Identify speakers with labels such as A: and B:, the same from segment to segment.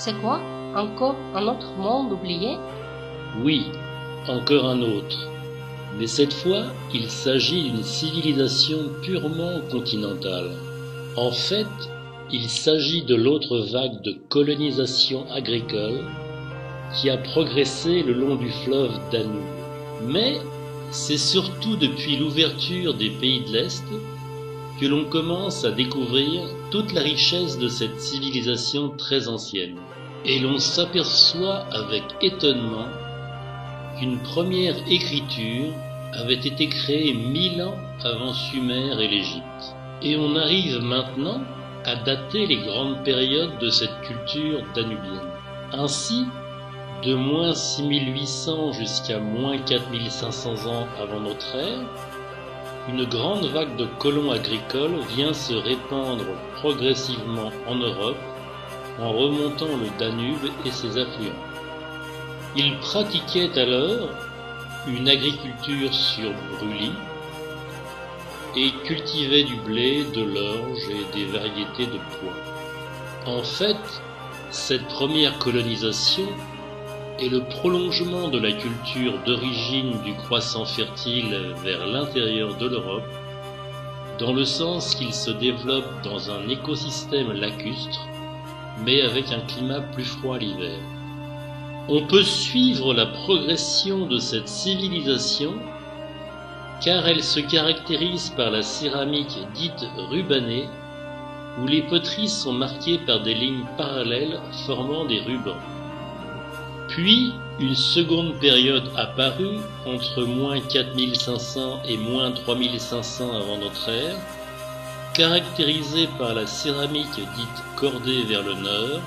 A: C'est quoi? Encore un autre monde oublié?
B: Oui, encore un autre. Mais cette fois, il s'agit d'une civilisation purement continentale. En fait, il s'agit de l'autre vague de colonisation agricole qui a progressé le long du fleuve Danube. Mais c'est surtout depuis l'ouverture des pays de l'Est que l'on commence à découvrir toute la richesse de cette civilisation très ancienne. Et l'on s'aperçoit avec étonnement qu'une première écriture avait été créée 1000 ans avant Sumer et l'Égypte. Et on arrive maintenant à dater les grandes périodes de cette culture danubienne. Ainsi, de moins 6800 jusqu'à moins 4500 ans avant notre ère, une grande vague de colons agricoles vient se répandre progressivement en Europe en remontant le Danube et ses affluents. Ils pratiquaient alors une agriculture sur brûlis et cultivaient du blé, de l'orge et des variétés de pois. En fait, cette première colonisation est le prolongement de la culture d'origine du croissant fertile vers l'intérieur de l'Europe, dans le sens qu'il se développe dans un écosystème lacustre, mais avec un climat plus froid l'hiver. On peut suivre la progression de cette civilisation car elle se caractérise par la céramique dite rubanée, où les poteries sont marquées par des lignes parallèles formant des rubans. Puis, une seconde période apparut entre moins 4500 et moins 3500 avant notre ère, caractérisée par la céramique dite cordée vers le nord,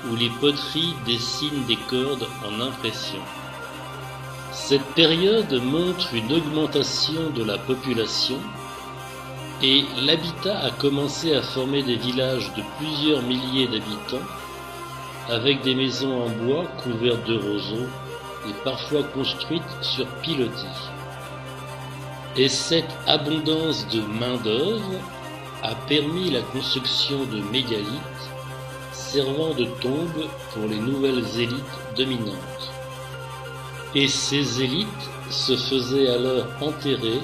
B: où les poteries dessinent des cordes en impression. Cette période montre une augmentation de la population et l'habitat a commencé à former des villages de plusieurs milliers d'habitants avec des maisons en bois couvertes de roseaux et parfois construites sur pilotis. Et cette abondance de main-d'œuvre a permis la construction de mégalithes servant de tombes pour les nouvelles élites dominantes. Et ces élites se faisaient alors enterrer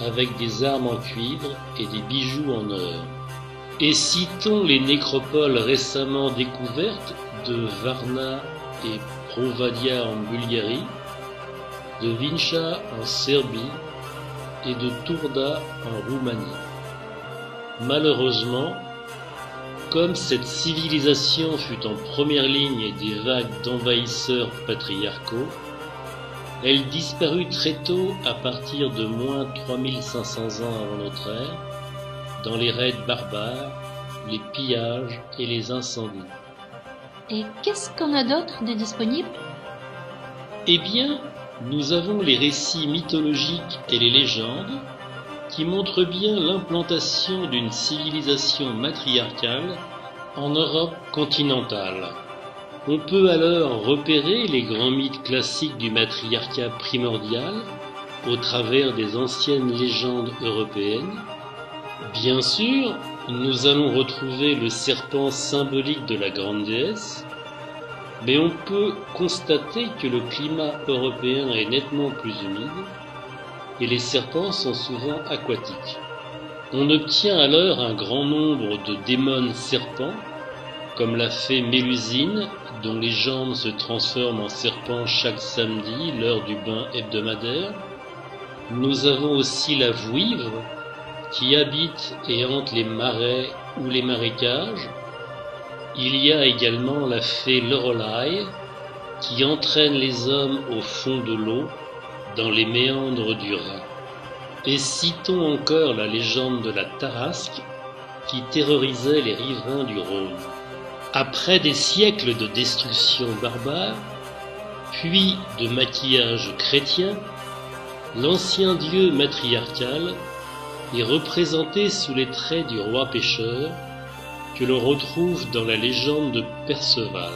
B: avec des armes en cuivre et des bijoux en or. Et citons les nécropoles récemment découvertes de Varna et Provadia en Bulgarie, de Vinča en Serbie et de Turda en Roumanie. Malheureusement, comme cette civilisation fut en première ligne des vagues d'envahisseurs patriarcaux, elle disparut très tôt à partir de moins 3500 ans avant notre ère, dans les raids barbares, les pillages et les incendies.
A: Et qu'est-ce qu'on a d'autre de disponible?
B: Eh bien, nous avons les récits mythologiques et les légendes qui montrent bien l'implantation d'une civilisation matriarcale en Europe continentale. On peut alors repérer les grands mythes classiques du matriarcat primordial au travers des anciennes légendes européennes. Bien sûr, nous allons retrouver le serpent symbolique de la grande déesse, mais on peut constater que le climat européen est nettement plus humide et les serpents sont souvent aquatiques. On obtient alors un grand nombre de démons serpents, comme la fée Mélusine, dont les jambes se transforment en serpent chaque samedi, l'heure du bain hebdomadaire. Nous avons aussi la vouivre, qui habite et hante les marais ou les marécages. Il y a également la fée Lorelai, qui entraîne les hommes au fond de l'eau, dans les méandres du Rhin. Et citons encore la légende de la Tarasque, qui terrorisait les riverains du Rhône. Après des siècles de destruction barbare, puis de maquillage chrétien, l'ancien dieu matriarcal est représenté sous les traits du roi pêcheur que l'on retrouve dans la légende de Perceval.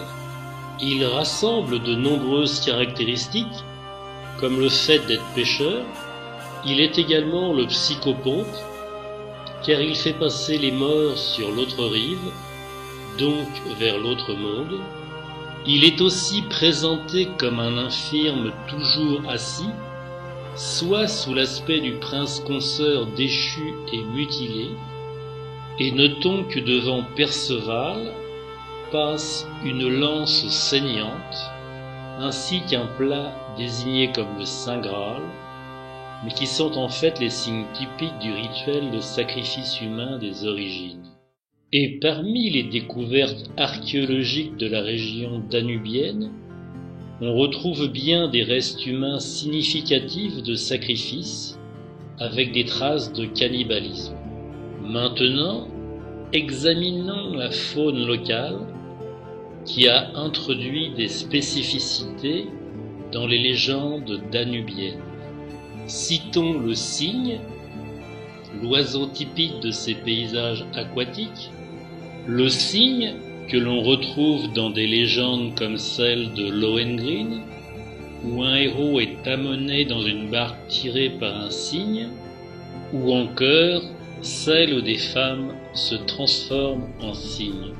B: Il rassemble de nombreuses caractéristiques, comme le fait d'être pêcheur. Il est également le psychoponte, car il fait passer les morts sur l'autre rive, donc vers l'autre monde. Il est aussi présenté comme un infirme toujours assis, soit sous l'aspect du prince consort déchu et mutilé, et notons que devant Perceval passe une lance saignante, ainsi qu'un plat désigné comme le Saint Graal, mais qui sont en fait les signes typiques du rituel de sacrifice humain des origines. Et parmi les découvertes archéologiques de la région danubienne, on retrouve bien des restes humains significatifs de sacrifices, avec des traces de cannibalisme. Maintenant, examinons la faune locale qui a introduit des spécificités dans les légendes danubiennes. Citons le cygne, l'oiseau typique de ces paysages aquatiques. Le cygne, que l'on retrouve dans des légendes comme celle de Lohengrin, où un héros est amené dans une barque tirée par un cygne, ou encore celle où des femmes se transforment en cygnes.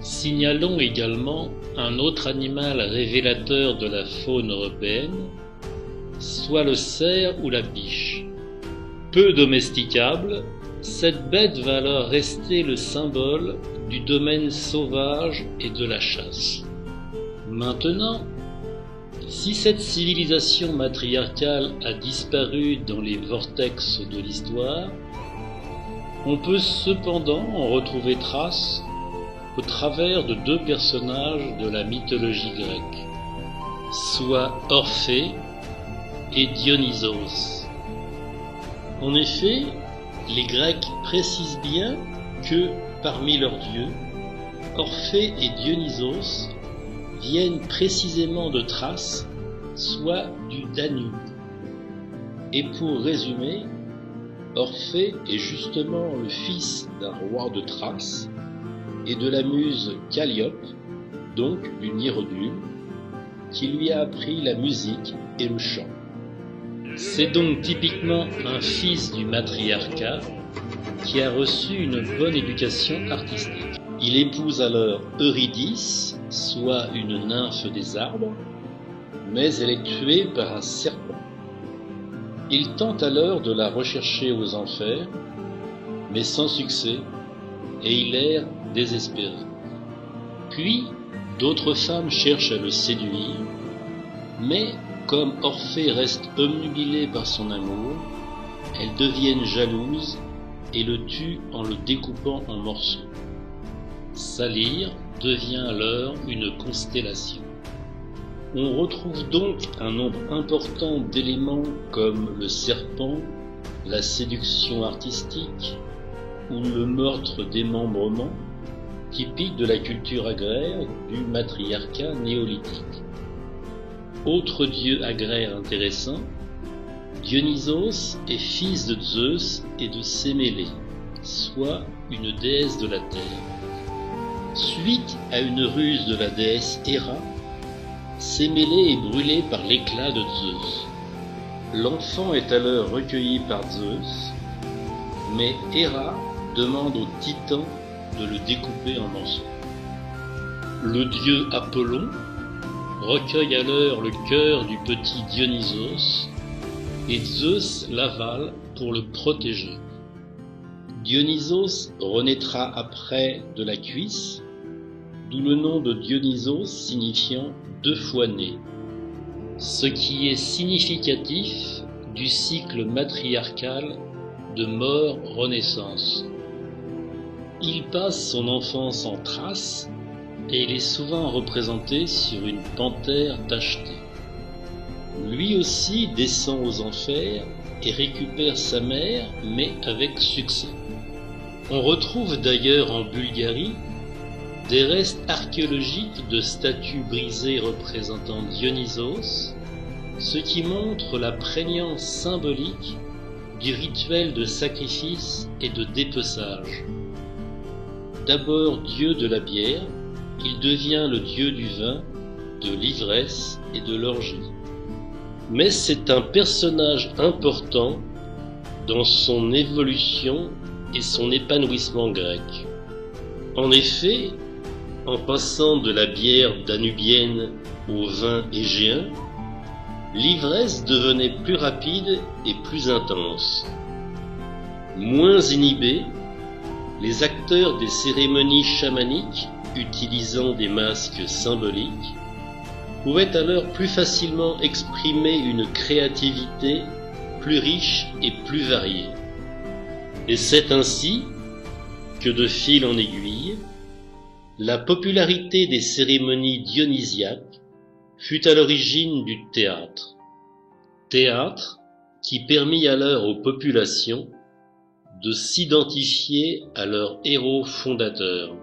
B: Signalons également un autre animal révélateur de la faune européenne, soit le cerf ou la biche. Peu domesticable, cette bête va alors rester le symbole du domaine sauvage et de la chasse. Maintenant, si cette civilisation matriarcale a disparu dans les vortex de l'histoire, on peut cependant en retrouver trace au travers de deux personnages de la mythologie grecque, soit Orphée et Dionysos. En effet, les Grecs précisent bien que, parmi leurs dieux, Orphée et Dionysos viennent précisément de Thrace, soit du Danube. Et pour résumer, Orphée est justement le fils d'un roi de Thrace et de la muse Calliope, donc d'une hiérodule, qui lui a appris la musique et le chant. C'est donc typiquement un fils du matriarcat qui a reçu une bonne éducation artistique. Il épouse alors Eurydice, soit une nymphe des arbres, mais elle est tuée par un serpent. Il tente alors de la rechercher aux enfers, mais sans succès, et il erre désespéré. Puis, d'autres femmes cherchent à le séduire, mais comme Orphée reste obnubilé par son amour, elles deviennent jalouses et le tuent en le découpant en morceaux. Sa lyre devient alors une constellation. On retrouve donc un nombre important d'éléments comme le serpent, la séduction artistique ou le meurtre démembrement, typique de la culture agraire du matriarcat néolithique. Autre dieu agraire intéressant, Dionysos est fils de Zeus et de Sémélé, soit une déesse de la terre. Suite à une ruse de la déesse Héra, Sémélé est brûlé par l'éclat de Zeus. L'enfant est alors recueilli par Zeus, mais Héra demande au titan de le découper en morceaux. Le dieu Apollon recueille alors le cœur du petit Dionysos et Zeus l'avale pour le protéger. Dionysos renaîtra après de la cuisse, d'où le nom de Dionysos signifiant deux fois né, ce qui est significatif du cycle matriarcal de mort-renaissance. Il passe son enfance en Thrace et il est souvent représenté sur une panthère tachetée. Lui aussi descend aux enfers et récupère sa mère, mais avec succès. On retrouve d'ailleurs en Bulgarie des restes archéologiques de statues brisées représentant Dionysos, ce qui montre la prégnance symbolique du rituel de sacrifice et de dépeçage. D'abord dieu de la bière, il devient le dieu du vin, de l'ivresse et de l'orgie. Mais c'est un personnage important dans son évolution et son épanouissement grec. En effet, en passant de la bière danubienne au vin égéen, l'ivresse devenait plus rapide et plus intense. Moins inhibés, les acteurs des cérémonies chamaniques, utilisant des masques symboliques, pouvaient alors plus facilement exprimer une créativité plus riche et plus variée. Et c'est ainsi que, de fil en aiguille, la popularité des cérémonies dionysiaques fut à l'origine du théâtre. Théâtre qui permit alors aux populations de s'identifier à leur héros fondateur.